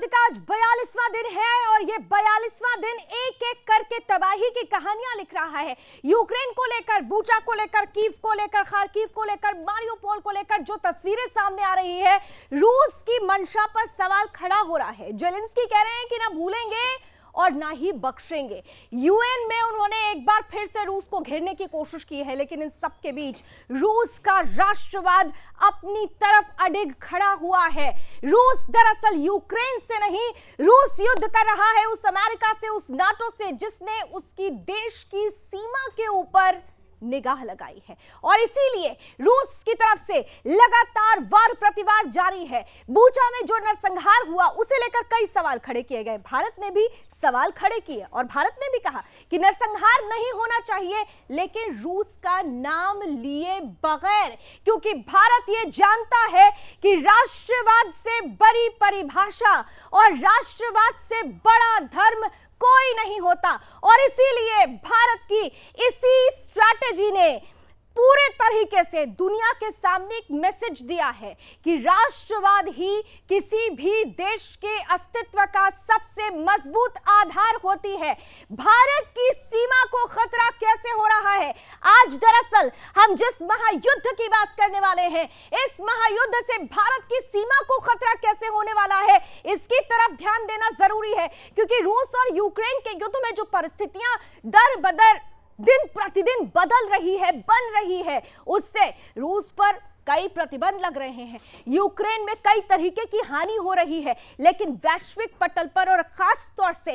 का आज 42वां दिन है और ये 42वां दिन एक एक करके तबाही की कहानियां लिख रहा है। यूक्रेन को लेकर, बूचा को लेकर, कीव को लेकर, खार्किव को लेकर, मारियोपोल को लेकर जो तस्वीरें सामने आ रही है, रूस की मंशा पर सवाल खड़ा हो रहा है। जेलेंस्की कह रहे हैं कि ना भूलेंगे और ना ही बख्शेंगे। यूएन में उन्होंने एक बार फिर से रूस को घेरने की कोशिश की है, लेकिन इन सब के बीच रूस का राष्ट्रवाद अपनी तरफ अडिग खड़ा हुआ है। रूस दरअसल यूक्रेन से नहीं, रूस युद्ध कर रहा है उस अमेरिका से, उस नाटो से जिसने उसकी देश की सीमा के ऊपर निगाह लगाई है। और इसीलिए रूस की तरफ से लगातार वार प्रतिवार जारी है। बूचा में जो नरसंहार हुआ उसे लेकर कई सवाल खड़े किए गए। भारत ने भी सवाल खड़े किए और भारत ने भी कहा कि नरसंहार नहीं होना चाहिए, लेकिन रूस का नाम लिए बगैर, क्योंकि भारत ये जानता है कि राष्ट्रवाद से बड़ी परिभाषा और राष्ट्रवाद से बड़ा धर्म कोई नहीं होता। और इसीलिए भारत की इसी स्ट्रैटेजी ने पूरे तरीके से दुनिया के सामने एक मैसेज दिया है कि राष्ट्रवाद ही किसी भी देश के अस्तित्व का सबसे मजबूत आधार होती है। भारत की सीमा को खतरा कैसे हो रहा है? आज दरअसल हम जिस महायुद्ध की बात करने वाले हैं, इस महायुद्ध से भारत की सीमा को खतरा कैसे होने वाला है, इसकी तरफ ध्यान देना जरूरी है। क्योंकि रूस और यूक्रेन के युद्ध में जो परिस्थितियां दर बदर दिन प्रतिदिन बदल रही है, बन रही है, उससे रूस पर कई प्रतिबंध लग रहे हैं, यूक्रेन में कई तरीके की हानि हो रही है। लेकिन वैश्विक पटल पर और खास तौर से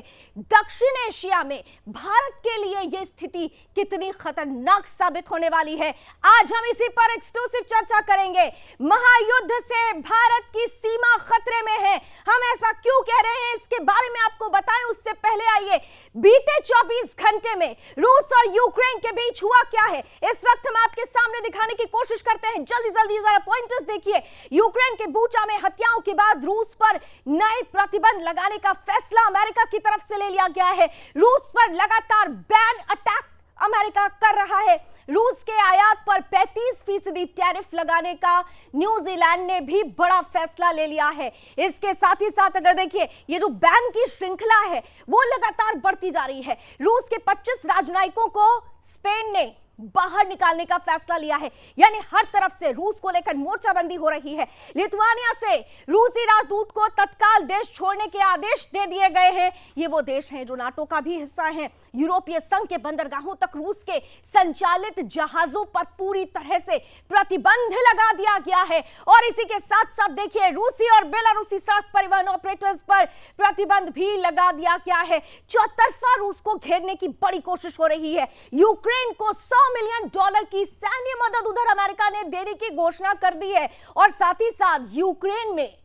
दक्षिण एशिया में भारत के लिए यह स्थिति कितनी खतरनाक साबित होने वाली है, आज हम इसी पर एक्सक्लूसिव चर्चा करेंगे। महायुद्ध से भारत की सीमा खतरे में है, हम ऐसा क्यों कह रहे हैं इसके बारे में आपको बताएं। उससे पहले आइए, बीते 24 घंटे में रूस और यूक्रेन के बीच हुआ क्या है, इस वक्त हम आपके सामने दिखाने की कोशिश करते हैं। जल्दी जरा पॉइंटर्स देखिए। यूक्रेन के बूचा में हत्याओं के बाद रूस पर नए प्रतिबंध लगाने का फैसला अमेरिका की तरफ से ले लिया गया है। रूस पर लगातार बैन अटैक अमेरिका कर रहा है। रूस के आयात पर 35% टैरिफ लगाने का न्यूजीलैंड ने भी बड़ा फैसला ले लिया है। इसके साथ ही साथ अगर देखिए, ये जो बैन की श्रृंखला है वो लगातार बढ़ती जा रही है। रूस के 25 राजनयिकों को स्पेन ने बाहर निकालने का फैसला लिया है, यानी हर तरफ से रूस को लेकर मोर्चाबंदी हो रही है। लिथुआनिया से रूसी राजदूत को तत्काल देश छोड़ने के आदेश दे दिए गए हैं। ये वो देश हैं जो नाटो का भी हिस्सा हैं। यूरोपीय संघ के बंदरगाहों तक रूस के संचालित जहाजों पर पूरी तरह से प्रतिबंध लगा दिया गया है। और इसी के साथ साथ देखिए, रूसी और बेलारूसी सड़क परिवहन ऑपरेटर्स पर प्रतिबंध भी लगा दिया गया है। चौतरफा रूस को घेरने की बड़ी कोशिश हो रही है। यूक्रेन को $100 मिलियन की सैन्य मदद उधर अमेरिका ने देने की घोषणा कर दी है। और साथ ही साथ यूक्रेन में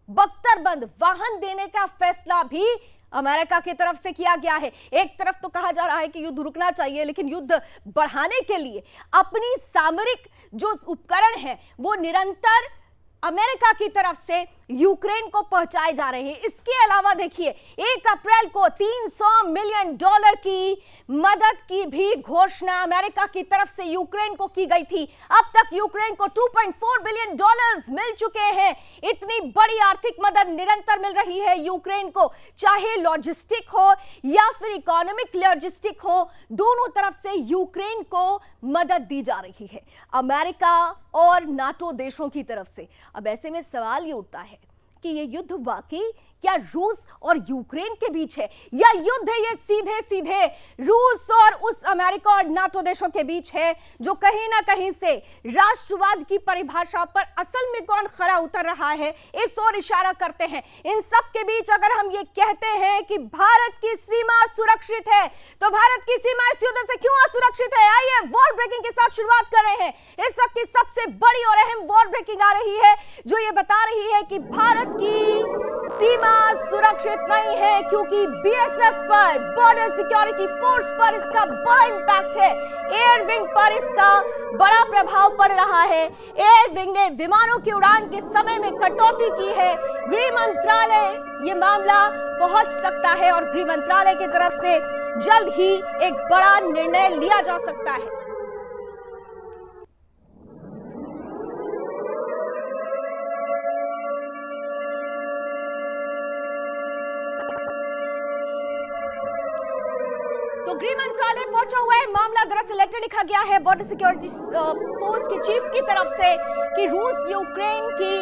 बख्तरबंद वाहन देने का फैसला भी अमेरिका की तरफ से किया गया है। एक तरफ तो कहा जा रहा है कि युद्ध रुकना चाहिए, लेकिन युद्ध बढ़ाने के लिए अपनी सामरिक जो उपकरण है वो निरंतर अमेरिका की तरफ से यूक्रेन को पहुंचाए जा रहे हैं। इसके अलावा देखिए, 1 अप्रैल को $300 मिलियन की मदद की भी घोषणा अमेरिका की तरफ से यूक्रेन को की गई थी। अब तक यूक्रेन को $2.4 बिलियन मिल चुके हैं। इतनी बड़ी आर्थिक मदद निरंतर मिल रही है यूक्रेन को, चाहे लॉजिस्टिक हो या फिर इकोनॉमिक लॉजिस्टिक हो, दोनों तरफ से यूक्रेन को मदद दी जा रही है अमेरिका और नाटो देशों की तरफ से। अब ऐसे में सवाल ये उठता है कि ये युद्ध वाकई क्या रूस और यूक्रेन के बीच है, या युद्ध ये सीधे सीधे रूस और उस अमेरिका और नाटो देशों के बीच है, जो कहीं ना कहीं से राष्ट्रवाद की परिभाषा पर असल में कौन खरा उतर रहा है, इस ओर इशारा करते हैं। इन सब के बीच अगर हम ये कहते हैं कि भारत की सीमा सुरक्षित है, तो भारत की सीमा इस युद्ध से क्यों असुरक्षित है? आइए वॉर ब्रेकिंग के साथ शुरुआत कर रहे हैं। इस वक्त की सबसे बड़ी और अहम वॉर ब्रेकिंग आ रही है, जो ये बता रही है कि भारत की सीमा सुरक्षित नहीं है, क्योंकि बीएसएफ पर, बॉर्डर सिक्योरिटी फोर्स पर इसका बड़ा इंपैक्ट है। एयर विंग पर इसका बड़ा प्रभाव पड़ रहा है। एयर विंग ने विमानों की उड़ान के समय में कटौती की है। गृह मंत्रालय ये मामला पहुंच सकता है और गृह मंत्रालय की तरफ से जल्द ही एक बड़ा निर्णय लिया जा सकता है। गृह मंत्रालय पहुंचा हुआ है मामला। दरअसल लेटर लिखा गया है बॉर्डर सिक्योरिटी फोर्स के चीफ की तरफ से कि रूस यूक्रेन की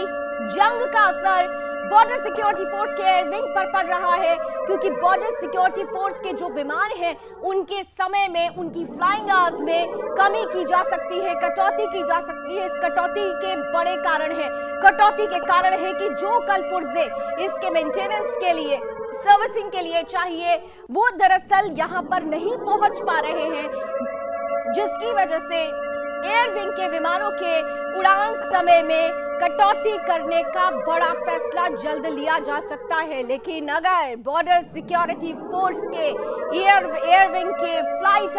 जंग का असर बॉर्डर सिक्योरिटी फोर्स के एयर विंग पर पड़ रहा है, क्योंकि बॉर्डर सिक्योरिटी फोर्स के जो विमान हैं उनके समय में, उनकी फ्लाइंग आवर्स में कमी की जा सकती है, कटौती की जा सकती है। इस कटौती के बड़े कारण है, कटौती के कारण है कि जो कल पुर्जे इसके मेंटेनेंस के लिए, सर्विसिंग के लिए चाहिए, वो दरअसल यहां पर नहीं पहुंच पा रहे हैं, जिसकी वजह से एयर विंग के विमानों के उड़ान समय में कटौती करने का बड़ा फैसला जल्द लिया जा सकता है। लेकिन अगर बॉर्डर सिक्योरिटी फोर्स के एयर विंग के फ्लाइंग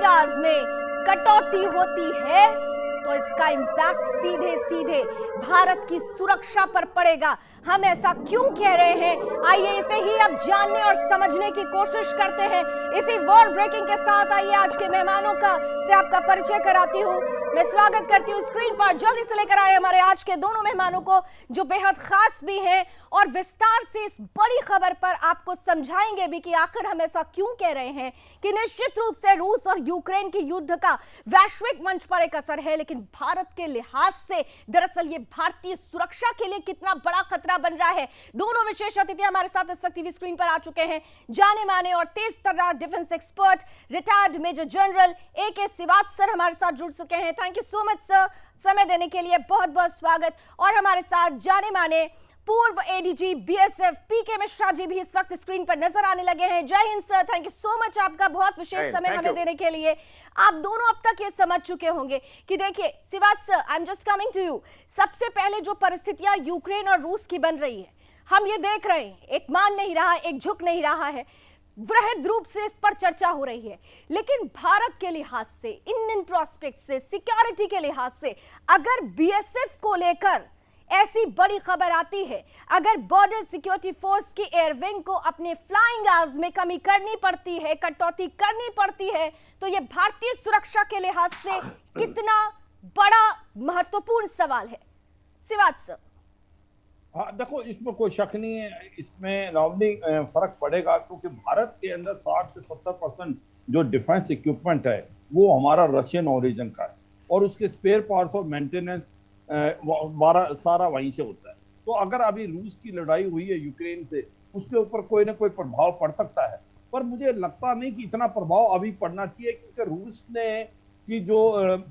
आवर्स में कटौती होती है तो इसका इंपैक्ट सीधे सीधे भारत की सुरक्षा पर पड़ेगा। हम ऐसा क्यों कह रहे हैं, आइए इसे ही अब जानने और समझने की कोशिश करते हैं। इसी वर्ल्ड ब्रेकिंग के साथ आइए आज के मेहमानों से आपका परिचय कराती हूँ। मैं स्वागत करती हूँ स्क्रीन पर, जल्दी से लेकर आए हमारे आज के दोनों मेहमानों को, जो बेहद खास भी हैं और विस्तार से इस बड़ी खबर पर आपको समझाएंगे भी कि आखिर हम ऐसा क्यों कह रहे हैं कि निश्चित रूप से रूस और यूक्रेन के युद्ध का वैश्विक मंच पर एक असर है, लेकिन भारत के लिहाज से दरअसल ये भारतीय सुरक्षा के लिए कितना बड़ा खतरा बन रहा है। दोनों विशेष अतिथि हमारे साथ इस वक्त टीवी स्क्रीन पर आ चुके हैं। जाने माने और तेज तर्रार defence expert retired major general AK Srivastava हमारे साथ जुड़ चुके हैं। Thank you so much sir, समय देने के लिए बहुत बहुत स्वागत। और हमारे साथ जाने माने पूर्व ADG BSF PK Mishra ji भी इस वक्त स्क्रीन पर नजर आने लगे हैं। जय Hind sir, thank you so much आपका बहुत विशेष समय हमें देने के लिए। आप दोनों अब तक ये समझ चुके होंगे कि देखिए Srivastava sir, I am just coming to you. सबसे पहले जो परिस्थितियां यूक्रेन और रूस की बन रही है, हम ये देख रहे हैं, एक मान नहीं रहा, एक झुक नहीं रहा है, वृहद रूप से इस पर चर्चा हो रही है। लेकिन भारत के लिहाज से, इंडियन प्रोस्पेक्ट से, सिक्योरिटी के लिहाज से, अगर BSF को लेकर ऐसी बड़ी खबर आती है, अगर बॉर्डर सिक्योरिटी फोर्स की एयर विंग को अपने फ्लाइंग आवर्स में कमी करनी पड़ती है, कटौती करनी पड़ती है, तो यह भारतीय सुरक्षा के लिहाज से कितना बड़ा महत्वपूर्ण सवाल है। श्रीवास्तव। हाँ देखो, इसमें कोई शक नहीं है, इसमें रावनी फर्क पड़ेगा, क्योंकि भारत के अंदर 60 से 70% जो डिफेंस इक्विपमेंट है वो हमारा रशियन ओरिजिन का है, और उसके स्पेयर पार्ट्स और मेंटेनेंस सारा वहीं से होता है। तो अगर अभी रूस की लड़ाई हुई है यूक्रेन से, उसके ऊपर कोई ना कोई प्रभाव पड़ सकता है, पर मुझे लगता नहीं कि इतना प्रभाव अभी पड़ना चाहिए, क्योंकि रूस ने की जो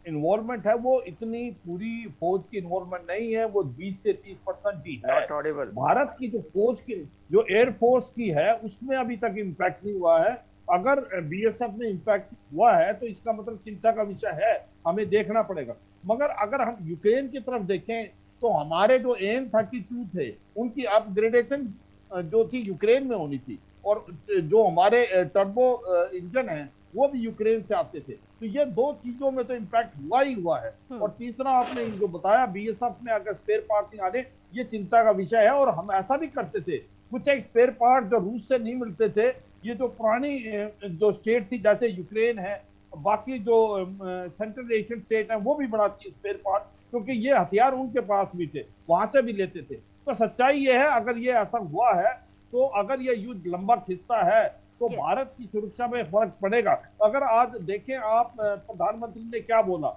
इन्वॉल्वमेंट है वो इतनी पूरी फौज की इन्वॉल्वमेंट नहीं है, वो 20 से 30% ही है। भारत की जो फौज की, जो एयरफोर्स की है, उसमें अभी तक इम्पैक्ट नहीं हुआ है। अगर BSF में इम्पैक्ट हुआ है तो इसका मतलब चिंता का विषय है, हमें देखना पड़ेगा। मगर अगर हम यूक्रेन की तरफ देखें तो हमारे जो AN-32 थे उनकी अपग्रेडेशन जो थी यूक्रेन में होनी थी, और जो हमारे टर्बो इंजन है वो भी यूक्रेन से आते थे। तो ये दो चीजों में तो इम्पैक्ट हुआ ही हुआ है। और तीसरा आपने जो बताया BSF में अगर स्पेयर पार्ट नहीं आने, ये चिंता का विषय है। और हम ऐसा भी करते थे, कुछ एक स्पेयर पार्ट जो रूस से नहीं मिलते थे, ये जो पुरानी जो स्टेट थी जैसे यूक्रेन है, बाकी जो सेंट्रल एशियन स्टेट है वो भी बनाती है स्पेयर पार्ट, क्योंकि ये हथियार उनके पास भी थे, वहां से भी लेते थे। तो सच्चाई ये है, अगर ये ऐसा हुआ है तो अगर ये युद्ध लंबा खिंचता है तो भारत की सुरक्षा में फर्क पड़ेगा। अगर आज देखें आप, प्रधानमंत्री ने क्या बोला,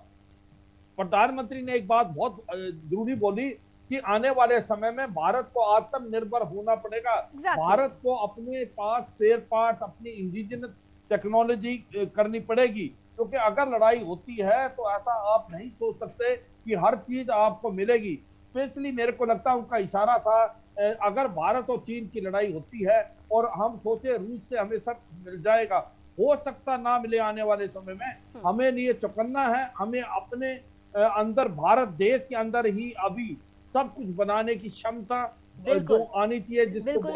प्रधानमंत्री ने एक बात बहुत जरूरी बोली कि आने वाले समय में भारत को आत्मनिर्भर होना पड़ेगा। भारत को अपने पास स्पेयर पार्ट, अपनी इंडिजिनस टेक्नोलॉजी करनी पड़ेगी, क्योंकि अगर लड़ाई होती है तो ऐसा आप नहीं सोच सकते कि हर चीज आपको मिलेगी। स्पेशली मेरे को लगता है उनका इशारा था, अगर भारत और चीन की लड़ाई होती है और हम सोचे रूस से हमें सब मिल जाएगा, हो सकता ना मिले आने वाले समय में। हमें लिए चौकन्ना है, हमें अपने अंदर, भारत देश के अंदर ही अभी सब कुछ बनाने की क्षमता जो आनी चाहिए, जिसको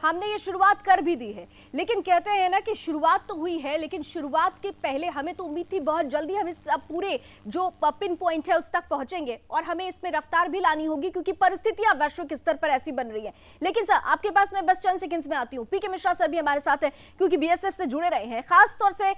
हमने ये शुरुआत कर भी दी है। लेकिन कहते हैं ना कि शुरुआत तो हुई है, लेकिन शुरुआत के पहले हमें तो उम्मीद थी बहुत जल्दी हम इस पूरे जो पिन पॉइंट है उस तक पहुंचेंगे, और हमें इसमें रफ्तार भी लानी होगी, क्योंकि परिस्थितियां वैश्विक स्तर पर ऐसी बन रही है। लेकिन सर, आपके पास मैं बस चंद सेकंड्स में आती हूँ। PK मिश्रा सर भी हमारे साथ है, क्योंकि BSF से जुड़े रहे हैं। खास तौर से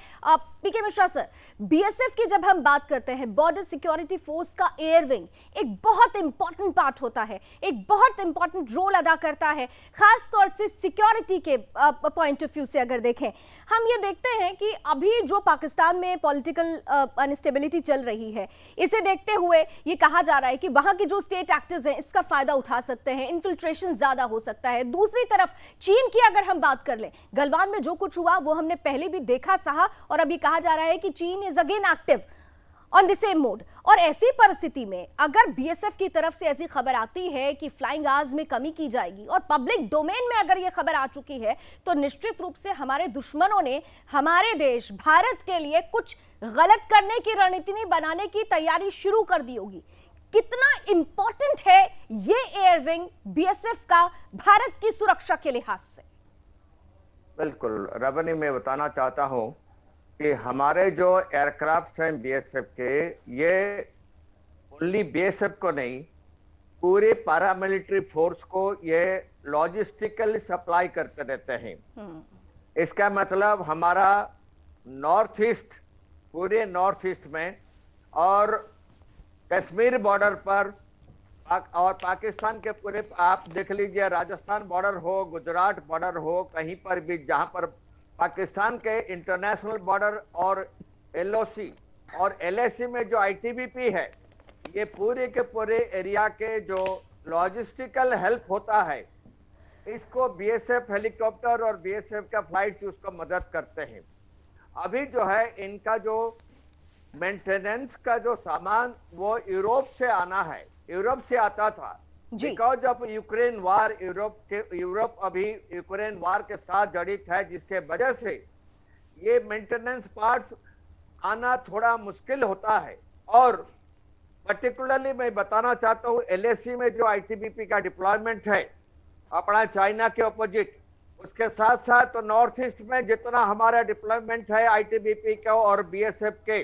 PK मिश्रा सर, BSF की जब हम बात करते हैं, बॉर्डर सिक्योरिटी फोर्स का एयर विंग एक बहुत बहुत इंपॉर्टेंट पार्ट होता है, एक बहुत इंपॉर्टेंट रोल अदा करता है, खास तौर से सिक्योरिटी के पॉइंट ऑफ व्यू से अगर देखें। हम ये देखते हैं कि अभी जो पाकिस्तान में पॉलिटिकल अनस्टेबिलिटी चल रही है, इसे देखते हुए ये कहा जा रहा है कि वहां के जो स्टेट एक्टर्स हैं इसका फायदा उठा सकते हैं, इन्फिल्ट्रेशन ज्यादा हो सकता है। दूसरी तरफ चीन की अगर हम बात कर लें, गलवान में जो कुछ हुआ वो हमने पहले भी देखा सहा, और अभी कहा जा रहा है कि चीन is again active on the same mode. और ऐसी परिस्थिति में अगर बीएसएफ की तरफ से ऐसी खबर आती है कि फ्लाइंग आवर्स में कमी की जाएगी, और पब्लिक डोमेन में अगर यह खबर आ चुकी है, तो निश्चित रूप से हमारे दुश्मनों ने हमारे देश भारत के लिए कुछ गलत करने की रणनीति बनाने की तैयारी शुरू कर दी होगी। कितना इंपॉर्टेंट है ये एयरविंग बीएसएफ का भारत की सुरक्षा के लिहाज से? बिल्कुल रवनी, मैं बताना चाहता हूं कि हमारे जो एयरक्राफ्ट हैं बीएसएफ के, ये ओनली बीएसएफ को नहीं, पूरे पैरामिलिट्री फोर्स को ये लॉजिस्टिकल सप्लाई करते रहते हैं। इसका मतलब हमारा नॉर्थ ईस्ट, पूरे नॉर्थ ईस्ट में और कश्मीर बॉर्डर पर और पाकिस्तान के पूरे, आप देख लीजिए, राजस्थान बॉर्डर हो, गुजरात बॉर्डर हो, कहीं पर भी जहां पर पाकिस्तान के इंटरनेशनल बॉर्डर और एलओसी और एलएसी में जो आईटीबीपी है, ये पूरे के पूरे एरिया के जो लॉजिस्टिकल हेल्प होता है, इसको बीएसएफ हेलीकॉप्टर और बीएसएफ का फ्लाइट्स उसको मदद करते हैं। अभी जो है इनका जो मेंटेनेंस का जो सामान वो यूरोप से आना है, यूरोप से आता था, because of Ukraine war. Europe अभी यूक्रेन वार के साथ जड़ित है, जिसके वजह से ये मेंटेनेंस पार्ट्स आना थोड़ा मुश्किल होता है। और पर्टिकुलरली मैं बताना चाहता हूं, एलएसी में जो आईटीबीपी का डिप्लॉयमेंट है अपना चाइना के ऑपोजिट, उसके साथ साथ तो नॉर्थ ईस्ट में जितना हमारा डिप्लॉयमेंट है आईटीबीपी का और बीएसएफ के,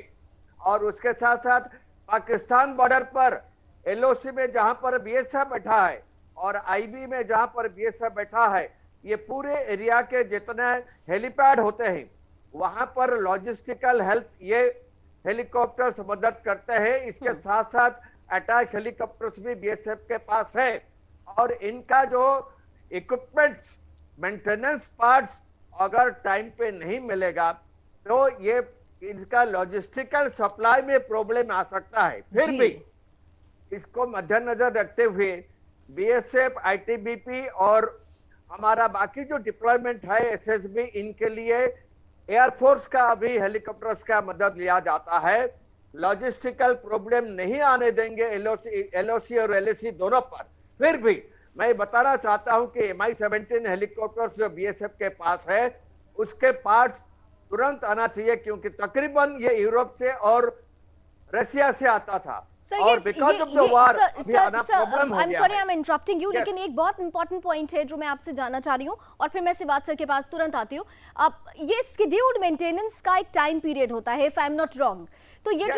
और उसके साथ साथ पाकिस्तान बॉर्डर पर एलओसी में जहां पर बीएसएफ बैठा है और आईबी में जहां पर बीएसएफ बैठा है, ये पूरे एरिया के जितने हेलीपैड होते हैं वहां पर लॉजिस्टिकल हेल्प ये हेलीकॉप्टर्स मदद करते हैं। इसके साथ साथ अटैक हेलीकॉप्टर्स भी बीएसएफ के पास है, और इनका जो इक्विपमेंट्स, मेंटेनेंस पार्ट्स अगर टाइम पे नहीं मिलेगा तो ये इनका लॉजिस्टिकल सप्लाई में प्रॉब्लम आ सकता है। फिर भी इसको मद्देनजर रखते हुए बीएसएफ, आईटीबीपी और हमारा बाकी जो डिप्लॉयमेंट है एसएसबी, इनके लिए एयरफोर्स का अभी हेलीकॉप्टर्स का मदद लिया जाता है। लॉजिस्टिकल प्रॉब्लम नहीं आने देंगे एलओसी और एलएसी दोनों पर। फिर भी मैं बताना चाहता हूं कि MI-17 हेलीकॉप्टर्स जो बीएसएफ के पास है, उसके पार्ट्स तुरंत आना चाहिए, क्योंकि तकरीबन ये यूरोप से और रशिया से आता था। और because of the war problem हो गया। आई एम इंटरप्टिंग यू, लेकिन एक बहुत इंपॉर्टेंट पॉइंट है जो मैं आपसे जानना चाह रही हूँ, और फिर मैं सिवात सर के पास तुरंत आती हूँ। अब ये स्केड्यूल्ड मेंटेनेंस का एक टाइम पीरियड होता है, if I am not wrong, तो ये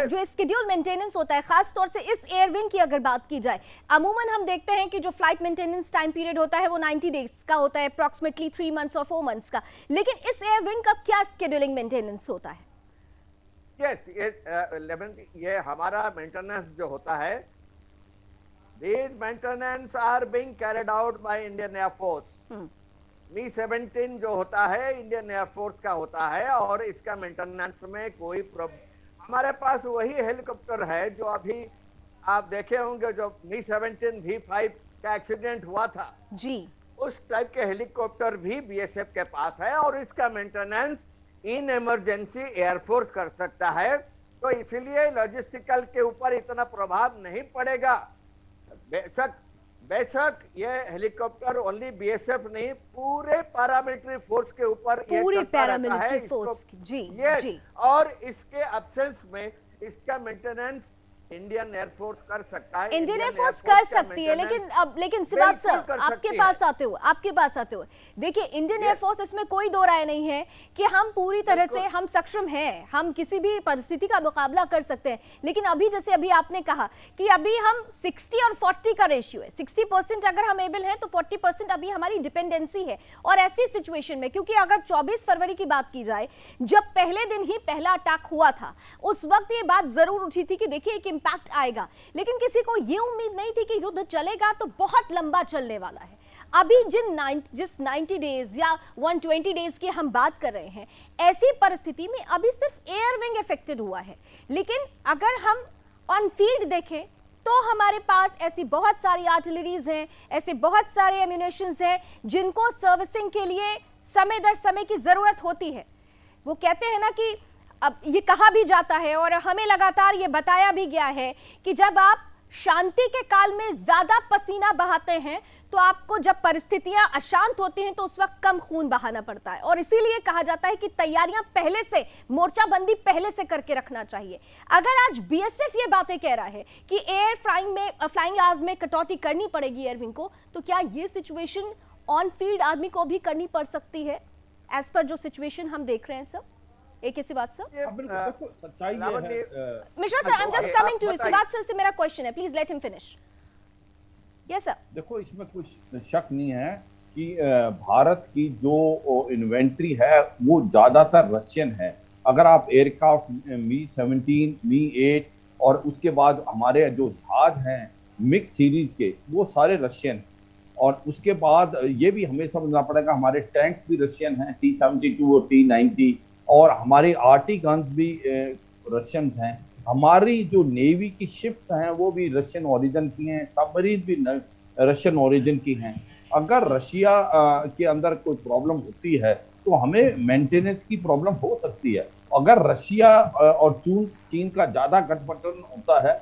जो स्केड्यूल्ड मेंटेनेंस होता है, खास तौर से इस एयरविंग की अगर बात की जाए, अमूमन हम देखते हैं कि जो फ्लाइट मेंटेनेंस टाइम पीरियड होता है वो 90 डेज का होता है, अप्रॉक्सीमेटली 3 मंथ्स और 4 मंथ्स का। लेकिन इस एयरविंग का क्या स्केड्यूलिंग मेंटेनेंस होता है? ये हमारा मेंटेनेंस जो होता है, these maintenance are being carried out by Indian Air Force। Mi-17 जो होता है इंडियन एयरफोर्स का होता है, और इसका मेंटेनेंस में कोई प्रॉब्लम, हमारे पास वही हेलीकॉप्टर है जो अभी आप देखे होंगे, जो Mi-17 V5 का एक्सीडेंट हुआ था जी, उस टाइप के हेलीकॉप्टर भी बीएसएफ के पास है, और इसका मेंटेनेंस इन इमरजेंसी एयरफोर्स कर सकता है। तो इसीलिए लॉजिस्टिकल के ऊपर इतना प्रभाव नहीं पड़ेगा। बेशक ये हेलीकॉप्टर ओनली बीएसएफ नहीं, पूरे पैरामिलिट्री फोर्स के ऊपर, पूरे पैरामिलिट्री फोर्स जी, और इसके एब्सेंस में इसका मेंटेनेंस इंडियन एयरफोर्स कर सकता है, इंडियन एयरफोर्स कर सकती है। लेकिन सिवात सर, आपके पास आते हुए देखिए, इंडियन एयरफोर्स, इसमें कोई दो राय नहीं है कि हम पूरी तरह से हम सक्षम हैं, हम किसी भी परिस्थिति का मुकाबला कर सकते हैं। लेकिन अभी जैसे अभी आपने कहा कि अभी हम 60 और 40 का रेशियो है, 60% अगर हम एबल हैं तो 40% अभी हमारी डिपेंडेंसी है। और ऐसी सिचुएशन में, क्योंकि अगर 24 फरवरी की बात की जाए, जब पहले दिन ही पहला अटैक हुआ था, उस वक्त ये बात जरूर उठी थी कि देखिए एक इंपैक्ट आएगा, लेकिन किसी को ये उम्मीद नहीं थी कि युद्ध चलेगा तो बहुत लंबा चलने वाला है। अभी जिस 90 डेज या 120 डेज की हम बात कर रहे हैं, ऐसी परिस्थिति में अभी सिर्फ एयर विंग इफेक्टेड हुआ है, लेकिन अगर हम ऑन फील्ड देखें तो हमारे पास ऐसी बहुत सारी आर्टिलरीज हैं, ऐसे बहुत सारे एम्यूनेशंस हैं जिनको सर्विसिंग के लिए समय दर समय की जरूरत होती है। वो कहते हैं ना कि अब ये कहा भी जाता है और हमें लगातार ये बताया भी गया है कि जब आप शांति के काल में ज्यादा पसीना बहाते हैं तो आपको जब परिस्थितियां अशांत होती हैं तो उस वक्त कम खून बहाना पड़ता है, और इसीलिए कहा जाता है कि तैयारियां पहले से, मोर्चाबंदी पहले से करके रखना चाहिए। अगर आज बीएसएफ ये बातें कह रहा है कि एयर फ्लाइंग आवर्स में कटौती करनी पड़ेगी एयरविंग को, तो क्या ये सिचुएशन ऑन फील्ड आर्मी को भी करनी पड़ सकती है एज पर जो सिचुएशन हम देख रहे हैं सर? एक ही बात सर, देखो सच्चाई ये है। Mishra sir, I am just coming to इसी बात से मेरा क्वेश्चन है, please let him finish. Yes sir. देखो इसमें कुछ शक नहीं है कि भारत की जो इन्वेंट्री है वो ज्यादातर रशियन है। अगर आप एयरक्राफ्ट Mi-17, Mi-8 और उसके बाद हमारे जो जहाज हैं मिक्स सीरीज के, वो सारे रशियन हैं। और उसके बाद ये भी हमें समझना पड़ेगा, हमारे टैंक्स भी रशियन हैं, T-72 और T-90, और हमारे आर्टी गन्स भी रशियंस हैं। हमारी जो नेवी की शिप्स हैं वो भी रशियन ओरिजिन की हैं, सबमरीन भी रशियन ओरिजिन की हैं। अगर रशिया के अंदर कोई प्रॉब्लम होती है तो हमें मेंटेनेंस की प्रॉब्लम हो सकती है। अगर रशिया और चीन का ज्यादा गठबंधन होता है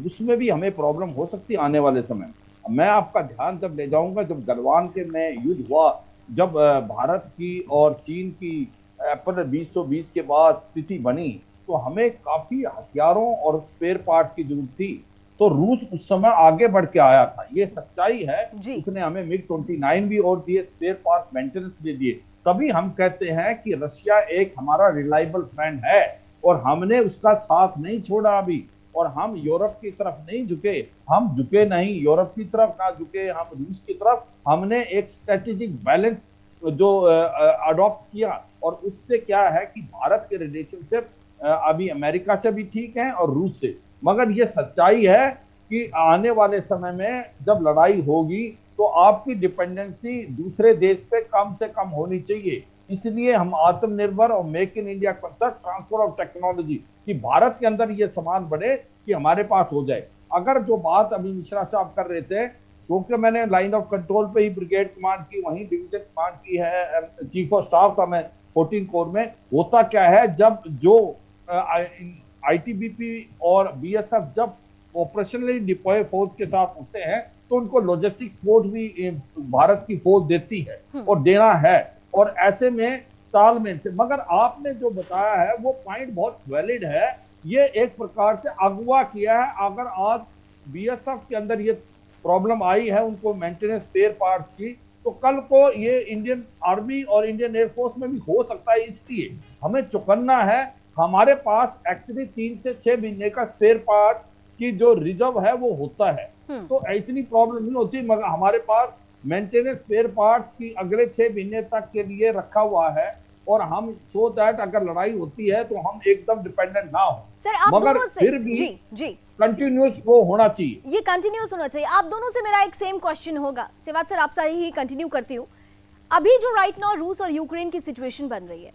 उसमें भी हमें प्रॉब्लम हो सकती है आने वाले समय। मैं आपका ध्यान जब ले जाऊंगा, जब गलवान के में युद्ध हुआ, जब भारत की और चीन की अप्रैल 2020 के बाद स्थिति बनी, तो हमें काफी हथियारों और स्पेयर पार्ट की जरूरत थी। तो रूस उस समय आगे बढ़ के आया था, ये सच्चाई है। उसने हमें MiG-29 भी और दिए, स्पेयर पार्ट मेंटेनेंस भी दिए। तभी हम कहते हैं कि रशिया एक हमारा रिलायबल फ्रेंड है और हमने उसका साथ नहीं छोड़ा अभी। और हम यूरोप की तरफ नहीं झुके, हम झुके नहीं यूरोप की तरफ, ना झुके हम रूस की तरफ। हमने एक स्ट्रेटेजिक बैलेंस जो अडॉप्ट किया, और उससे क्या है कि भारत के रिलेशनशिप अभी अमेरिका से भी ठीक है और रूस से। मगर ये सच्चाई है कि आने वाले समय में जब लड़ाई होगी तो आपकी डिपेंडेंसी दूसरे देश पे कम से कम होनी चाहिए। इसलिए हम आत्मनिर्भर और make in India concept, transfer of technology, कि भारत के अंदर ये सामान बढ़े कि हमारे पास हो जाए। अगर जो बात अभी मिश्रा साहब कर रहे थे, क्योंकि मैंने लाइन ऑफ कंट्रोल पे ही ब्रिगेड कमांड की, वहीं डिवीजन कमांड की है, चीफ ऑफ स्टाफ था मैं 14 कोर में। होता क्या है, जब जो आईटीबीपी और बीएसएफ जब ऑपरेशनली डिप्लॉय फोर्स के साथ होते हैं तो उनको लॉजिस्टिक सपोर्ट भी भारत की फौज देती है और देना है, और ऐसे में तालमेल से। मगर आपने जो बताया है वो पॉइंट बहुत वैलिड है। ये एक प्रकार से अगवा किया है। अगर आज बीएसएफ के अंदर ये प्रॉब्लम आई है उनको मेंटेनेंस स्पेयर पार्ट्स की, तो कल को ये इंडियन आर्मी और इंडियन एयरफोर्स में भी हो सकता है। इसलिए हमें चौकन्ना है। हमारे पास एक्चुअली 3 से 6 महीने का स्पेयर पार्ट की जो रिजर्व है वो होता है, तो इतनी प्रॉब्लम नहीं होती। मगर हमारे पास मेंटेनेंस स्पेयर पार्ट की अगले 6 महीने तक के लिए रखा हुआ है, और हम सो दैट अगर लड़ाई होती है तो हम एकदम डिपेंडेंट ना हो। सर, आप मगर दोनों से फिर भी जी कंटिन्यूस वो होना चाहिए, ये कंटिन्यूस होना चाहिए। आप दोनों से मेरा एक सेम क्वेश्चन होगा। सिवात सर, आपसे ही कंटिन्यू करती हूँ। अभी जो राइट नाउ रूस और यूक्रेन की सिचुएशन बन रही है,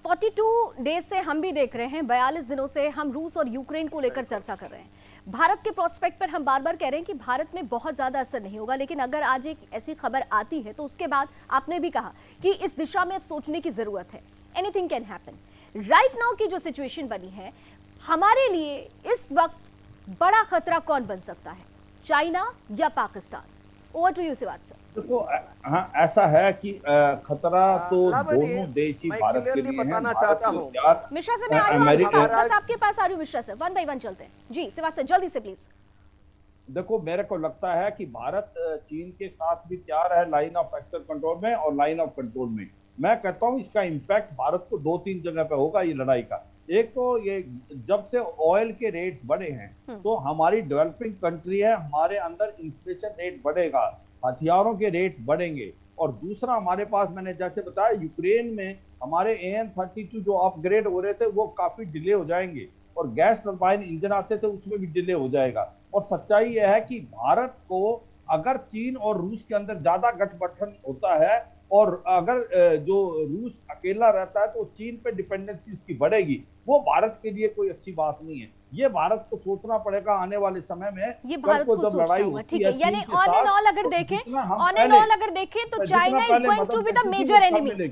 42 डेज से हम भी देख रहे हैं, 42 दिनों से हम रूस और यूक्रेन को लेकर चर्चा कर रहे हैं। भारत के प्रोस्पेक्ट पर हम बार बार कह रहे हैं कि भारत में बहुत ज्यादा असर नहीं होगा, लेकिन अगर आज एक ऐसी खबर आती है तो उसके बाद आपने भी कहा कि इस दिशा में अब सोचने की जरूरत है। Anything can happen. Right now की जो सिचुएशन बनी है, हमारे लिए इस वक्त बड़ा खतरा कौन बन सकता है, चाइना या Pakistan? Over to you Siwat sir. देखो, हाँ ऐसा है कि खतरा तो दोनों देश ही भारत के लिए है। मिश्रा सर, मैं आ रही हूँ बस आपके पास आ रही हूँ। मिश्रा सर, 1 बाय 1 चलते हैं। जी सिवात सर, जल्दी से प्लीज। देखो, मेरे को लगता है कि भारत चीन के साथ भी तैयार है लाइन ऑफ एक्शन कंट्रोल में और लाइन ऑफ कंट्रोल में। मैं कहता हूं इसका इंपैक्ट भारत को 2-3 जगह पे होगा ये लड़ाई का। एक तो ये जब से ऑयल के रेट बढ़े हैं तो हमारी डेवलपिंग कंट्री है, हमारे अंदर इन्फ्लेशन रेट बढ़ेगा, हथियारों के रेट बढ़ेंगे। और दूसरा, हमारे पास मैंने जैसे बताया यूक्रेन में हमारे AN-32 जो अपग्रेड हो रहे थे वो काफी डिले हो जाएंगे, और गैस टरबाइन इंजन आते थे, उसमें भी डिले हो जाएगा। और सच्चाई यह है कि भारत को अगर चीन और रूस के अंदर ज्यादा गठबंधन होता है और अगर जो रूस अकेला रहता है तो चीन पे डिपेंडेंसी उसकी बढ़ेगी, वो भारत के लिए कोई अच्छी बात नहीं है। ये भारत को सोचना पड़ेगा आने वाले समय में। ये भारत को सोचना होगा, ठीक है। यानी ऑन एंड ऑल अगर देखें तो China is going to be the major enemy.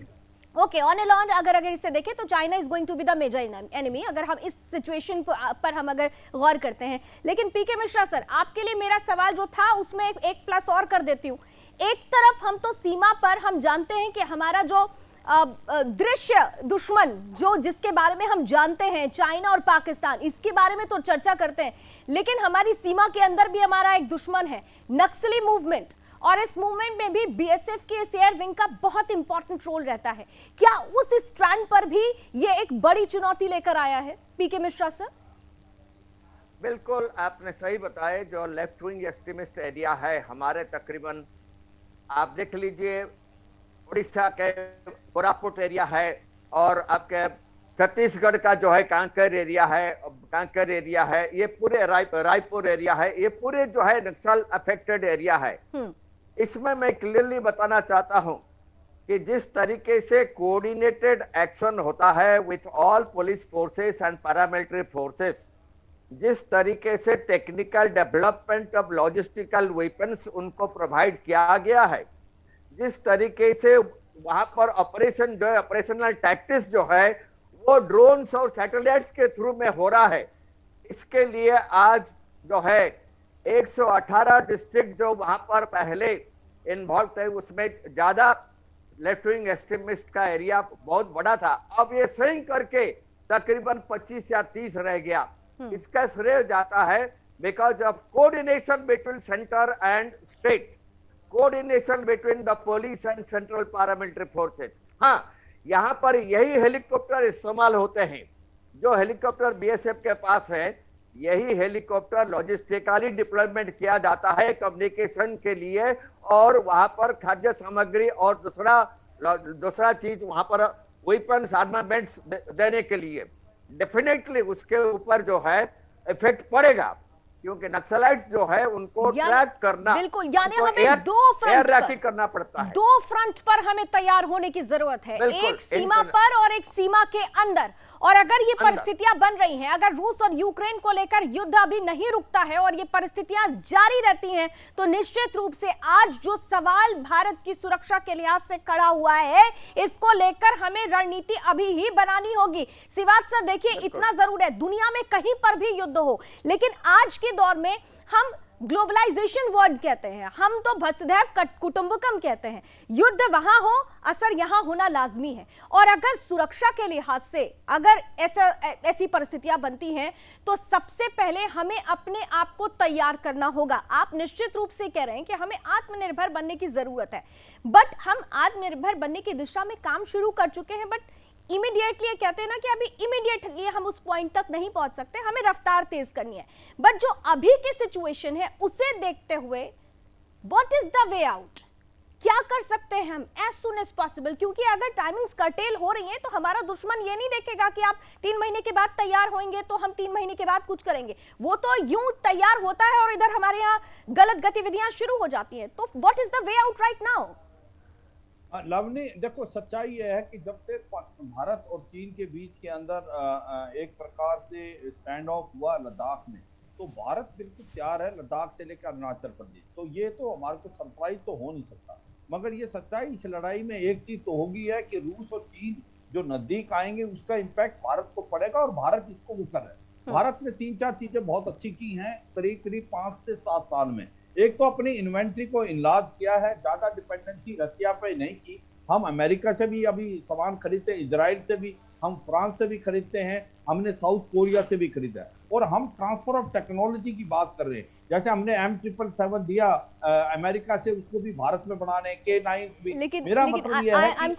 Okay, on and on अगर इसे देखें तो China is going to be the major enemy, अगर हम इस सिचुएशन पर हम अगर गौर करते हैं। लेकिन पीके मिश्रा सर, आपके लिए मेरा सवाल जो था उसमें एक प्लस और कर देती हूँ। एक तरफ हम तो सीमा पर हम जानते हैं कि हमारा जो दृश्य दुश्मन जो जिसके बारे में हम जानते हैं, चाइना और पाकिस्तान, इसके बारे में तो चर्चा करते हैं, लेकिन हमारी सीमा के अंदर भी हमारा एक दुश्मन है, नक्सली मूवमेंट। और इस मूवमेंट में भी बीएसएफ के इस एयर विंग का बहुत इंपॉर्टेंट रोल रहता है। क्या उस स्ट्रैंड पर भी ये एक बड़ी चुनौती लेकर आया है पीके मिश्रा सर? बिल्कुल आपने सही बताया। जो लेफ्ट विंग एक्सट्रीमिस्ट एरिया है हमारे, तकरीबन आप देख लीजिए उड़ीसा के कोरापुट एरिया है, और आपके छत्तीसगढ़ का जो है कांकेर एरिया है, ये पूरे रायपुर एरिया है, ये पूरे जो है नक्सल अफेक्टेड एरिया है। इसमें मैं क्लियरली बताना चाहता हूं कि जिस तरीके से कोऑर्डिनेटेड एक्शन होता है with all police forces and paramilitary forces, जिस तरीके से technical development of logistical weapons उनको प्रोवाइड किया गया है, जिस तरीके से वहां पर ऑपरेशनल टैक्टिक्स जो है वो ड्रोन्स और सैटेलाइट्स के थ्रू में हो रहा है, इसके लिए आज जो है 118 डिस्ट्रिक्ट जो वहां पर पहले इन्वॉल्व थे उसमें ज्यादा लेफ्ट विंग एक्सट्रीमिस्ट का एरिया बहुत बड़ा था, अब ये स्विंग करके तकरीबन 25 या 30 रह गया। इसका श्रेय जाता है because of coordination between centre and state, coordination between the police and central paramilitary forces. हाँ, यहां पर यही हेलीकॉप्टर इस्तेमाल होते हैं, जो हेलीकॉप्टर बीएसएफ के पास है, यही हेलीकॉप्टर लॉजिस्टिकली डिप्लॉयमेंट किया जाता है कम्युनिकेशन के लिए, और वहां पर खाद्य सामग्री और दूसरा चीज वहां पर वेपन्स आर्मामेंट्स देने के लिए। डेफिनेटली उसके ऊपर जो है इफेक्ट पड़ेगा, क्योंकि नक्सलाइट्स जो है उनको ट्रैक करना, बिल्कुल, यानी हमें करना पड़ता है। दो फ्रंट पर हमें तैयार होने की जरूरत है, एक सीमा पर और एक सीमा के अंदर। और अगर ये परिस्थितियां बन रही हैं, अगर रूस और यूक्रेन को लेकर युद्ध अभी नहीं रुकता है और ये परिस्थितियां जारी रहती हैं, तो निश्चित रूप से आज जो सवाल भारत की सुरक्षा के लिहाज से खड़ा हुआ है, इसको लेकर हमें रणनीति अभी ही बनानी होगी। सिवात सर देखिए, इतना जरूर है, दुनिया में कहीं पर भी युद्ध हो, लेकिन आज के दौर में हम ग्लोबलाइजेशन वर्ड कहते हैं, हम तो वसुधैव कुटुंबकम कहते हैं। युद्ध वहां हो, असर यहां होना लाजमी है। और अगर सुरक्षा के लिहाज से अगर ऐसी परिस्थितियां बनती हैं, तो सबसे पहले हमें अपने आप को तैयार करना होगा। आप निश्चित रूप से कह रहे हैं कि हमें आत्मनिर्भर बनने की जरूरत है, बट हम आत्मनिर्भर बनने की दिशा में काम शुरू कर चुके हैं, बट इमीडिएटली कहते हैं ना कि अभी इमीडिएटली हम उस पॉइंट तक नहीं पहुंच सकते, हमें रफ्तार तेज करनी है। बट जो अभी की सिचुएशन है उसे देखते हुए what is the way out, क्या कर सकते हैं हम एज सुन एज पॉसिबल? क्योंकि अगर टाइमिंग्स कर्टेल हो रही हैं तो हमारा दुश्मन ये नहीं देखेगा कि आप 3 महीने के बाद तैयार होंगे तो हम 3 महीने के बाद कुछ करेंगे। वो तो यूं तैयार होता है और इधर हमारे यहाँ गलत गतिविधियां शुरू हो जाती हैं। तो what is the way out right now? Lavni, देखो सच्चाई यह है कि जब से भारत और चीन के बीच के अंदर एक प्रकार से स्टैंड ऑफ हुआ लद्दाख में, तो भारत बिल्कुल तैयार है लद्दाख से लेकर अरुणाचल प्रदेश। तो ये तो हमारे को सरप्राइज तो हो नहीं सकता, मगर ये सच्चाई इस लड़ाई में एक चीज तो होगी है कि रूस और चीन जो नजदीक आएंगे उसका इम्पैक्ट भारत को पड़ेगा, और भारत इसको वो कर रहा है। भारत ने 3-4 चीजें बहुत अच्छी की हैं करीब 5 से 7 साल में। एक तो अपनी इन्वेंट्री को इनलाज किया है, ज्यादा डिपेंडेंसी रशिया पे नहीं की। हम अमेरिका से भी अभी सामान खरीदते हैं, इजराइल से भी, हम फ्रांस से भी खरीदते हैं, हमने साउथ कोरिया से भी खरीदा है। और हम ट्रांसफर ऑफ टेक्नोलॉजी की बात कर रहे हैं, जैसे हमने M777 दिया अमेरिका से, उसको भी भारत में बनाने, K9 भी। मेरा मतलब ये है I am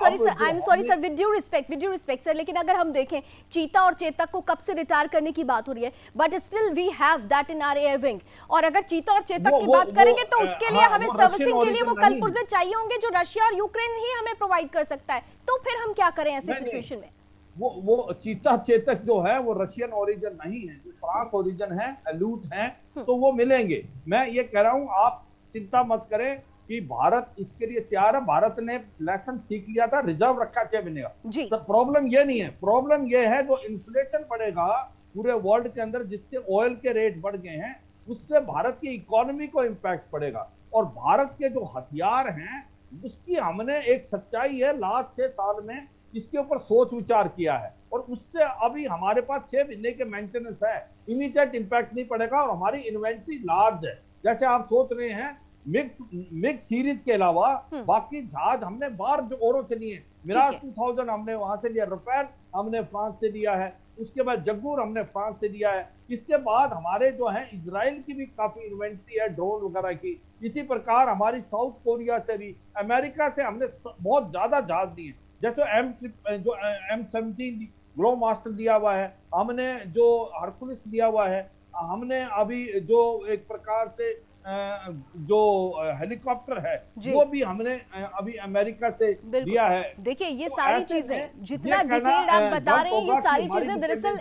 sorry sir, with due respect sir, लेकिन अगर हम देखें चीता और चेतक को कब से रिटायर करने की बात हो रही है, but still we have that in our air wing. और अगर चीता और चेतक की बात करेंगे तो उसके लिए हमें सर्विसिंग के लिए वो कलपुर्जे चाहिए होंगे जो रशिया और यूक्रेन ही हमें प्रोवाइड कर सकता है। तो फिर हम क्या करें ऐसी सिचुएशन में? वो चीता चेतक जो है वो रशियन ओरिजिन नहीं है, जो फ्रांस ओरिजिन है, एलूट है, तो वो मिलेंगे। मैं ये कह रहा हूँ आप चिंता मत करें कि भारत इसके लिए तैयार है। भारत ने लेसन सीख लिया था, रिजर्व रखा 6 महीने का। तो प्रॉब्लम ये नहीं है, प्रॉब्लम ये है जो इन्फ्लेशन बढ़ेगा पूरे वर्ल्ड के अंदर, जिसके ऑयल के रेट बढ़ गए हैं, उससे भारत की इकोनॉमी को इम्पैक्ट पड़ेगा। और भारत के जो हथियार हैं उसकी हमने एक सच्चाई है, लास्ट 6 साल में इसके ऊपर सोच विचार किया है और उससे अभी हमारे पास 6 महीने के मेंटेनेंस है, इमीडिएट इंपैक्ट नहीं पड़ेगा। और हमारी इन्वेंट्री लार्ज है, जैसे आप सोच रहे हैं मिग सीरीज के अलावा बाकी जहाज हमने बाहर जो औरों से लिए, मिराज 2000 हमने वहां से लिया, रफेल हमने फ्रांस से लिया है, उसके बाद जग्गूर हमने फ्रांस से लिया है। इसके बाद हमारे जो है इजराइल की भी काफी इन्वेंट्री है, ड्रोन वगैरह की। इसी प्रकार हमारी साउथ कोरिया से भी, अमेरिका से हमने बहुत ज्यादा जहाज लिए, जैसे M17 ग्लो मास्टर दिया हुआ है, हमने जो हरकुलिस लिया हुआ है, हमने अभी जो एक प्रकार से जो हेलीकॉप्टर है वो भी हमने अभी अमेरिका से लिया है। देखिए ये सारी चीजें जितना डिटेल्ड आप बता रहे हैं, ये सारी चीजें दरअसल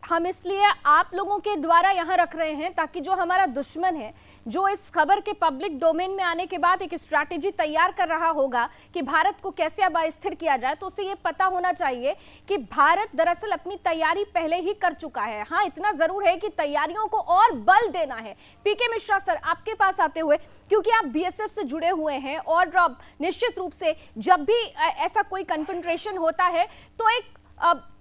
हम इसलिए आप लोगों के द्वारा यहाँ रख रहे हैं ताकि जो हमारा दुश्मन है, जो इस खबर के पब्लिक डोमेन में आने के बाद एक स्ट्रैटेजी तैयार कर रहा होगा कि भारत को कैसे अब अस्थिर किया जाए, तो उसे ये पता होना चाहिए कि भारत दरअसल अपनी तैयारी पहले ही कर चुका है। हाँ, इतना जरूर है कि तैयारियों को और बल देना है। पीके मिश्रा सर, आपके पास आते हुए, क्योंकि आप बीएसएफ से जुड़े हुए हैं और निश्चित रूप से जब भी ऐसा कोई कन्फ्रंटेशन होता है तो एक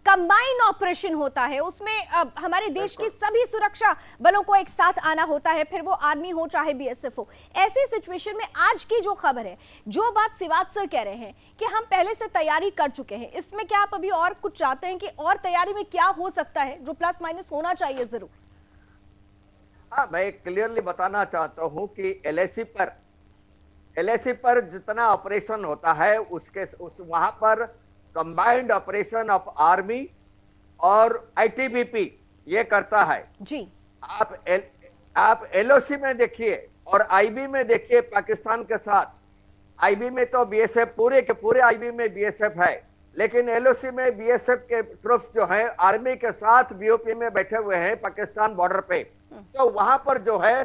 कंबाइन ऑपरेशन होता है, उसमें हमारे देश की सभी सुरक्षा बलों को एक साथ आना होता है, फिर वो आर्मी हो चाहे बीएसएफ हो। ऐसी सिचुएशन में आज की जो खबर है, जो बात सिवात सर कह रहे हैं कि हम पहले से तैयारी कर चुके हैं, इसमें क्या आप अभी और कुछ चाहते हैं कि और तैयारी में क्या हो सकता है जो प्लस माइनस होना चाहिए? जरूर। हाँ, मैं क्लियरली बताना चाहता हूं कि एलएसी पर जितना ऑपरेशन होता है वहां पर कंबाइंड ऑपरेशन ऑफ आर्मी और आईटीबीपी ये करता है जी। आप एलओसी में देखिए और आईबी में देखिए, पाकिस्तान के साथ आईबी में तो बीएसएफ पूरे के पूरे आईबी में बीएसएफ है, लेकिन एलओसी में बीएसएफ के ट्रुप्स जो है आर्मी के साथ बीओपी में बैठे हुए हैं पाकिस्तान बॉर्डर पे। तो वहां पर जो है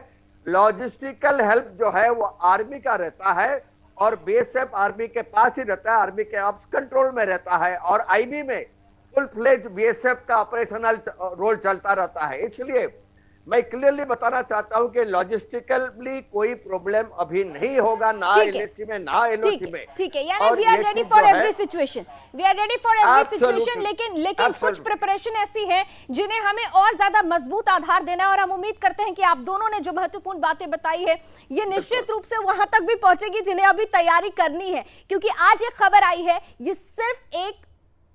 लॉजिस्टिकल हेल्प जो है वो आर्मी का रहता है और बीएसएफ आर्मी के पास ही रहता है, आर्मी के ऑप्स कंट्रोल में रहता है और आईबी में फुल फ्लेज बीएसएफ का ऑपरेशनल रोल चलता रहता है। इसलिए मैं क्लियरली बताना चाहता हूं कि लॉजिस्टिकली कोई प्रॉब्लम अभी नहीं होगा, ना एलएसी में ना एलओसी में। ठीक है, यानी we are ready for every situation, we are ready for every situation. लेकिन कुछ प्रिपरेशन ऐसी है जिन्हें हमें और ज्यादा मजबूत आधार देना है और हम उम्मीद करते हैं कि आप दोनों ने जो महत्वपूर्ण बातें बताई है ये निश्चित रूप से वहां तक भी पहुंचेगी जिन्हें अभी तैयारी करनी है, क्योंकि आज एक खबर आई है, ये सिर्फ एक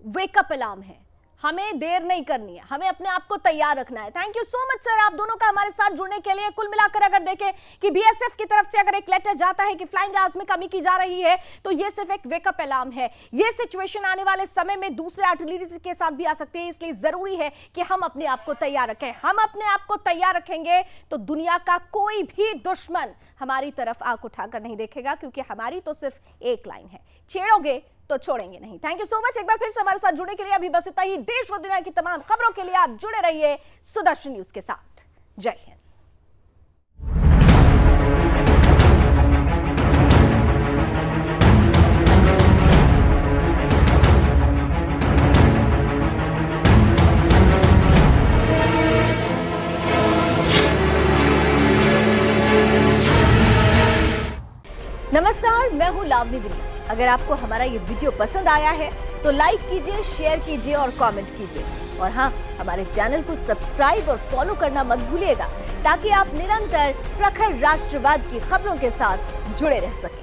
वेकअप अलार्म है। हमें देर नहीं करनी है, हमें अपने आप को तैयार रखना है। Thank you so much sir, आप दोनों का हमारे साथ जुड़ने के लिए। कुल मिलाकर अगर देखें कि बीएसएफ की तरफ से अगर एक लेटर जाता है कि फ्लाइंग आवर्स में कमी की जा रही है, तो ये सिर्फ एक वेकअप अलार्म है। ये सिचुएशन आने वाले समय में दूसरे आर्टिलरी के साथ भी आ सकती है, इसलिए जरूरी है कि हम अपने आप को तैयार रखें। हम अपने आप को तैयार रखेंगे तो दुनिया का कोई भी दुश्मन हमारी तरफ आंख उठाकर नहीं देखेगा, क्योंकि हमारी तो सिर्फ एक लाइन है, छेड़ोगे तो छोड़ेंगे नहीं। थैंक यू सो मच एक बार फिर से हमारे साथ जुड़ने के लिए। अभी बस इतना ही। देश और दुनिया की तमाम खबरों के लिए आप जुड़े रहिए सुदर्शन न्यूज के साथ। जय हिंद। नमस्कार, मैं हूं लावनी विनीत। अगर आपको हमारा ये वीडियो पसंद आया है तो लाइक कीजिए, शेयर कीजिए और कमेंट कीजिए। और हाँ, हमारे चैनल को सब्सक्राइब और फॉलो करना मत भूलिएगा, ताकि आप निरंतर प्रखर राष्ट्रवाद की खबरों के साथ जुड़े रह सकें।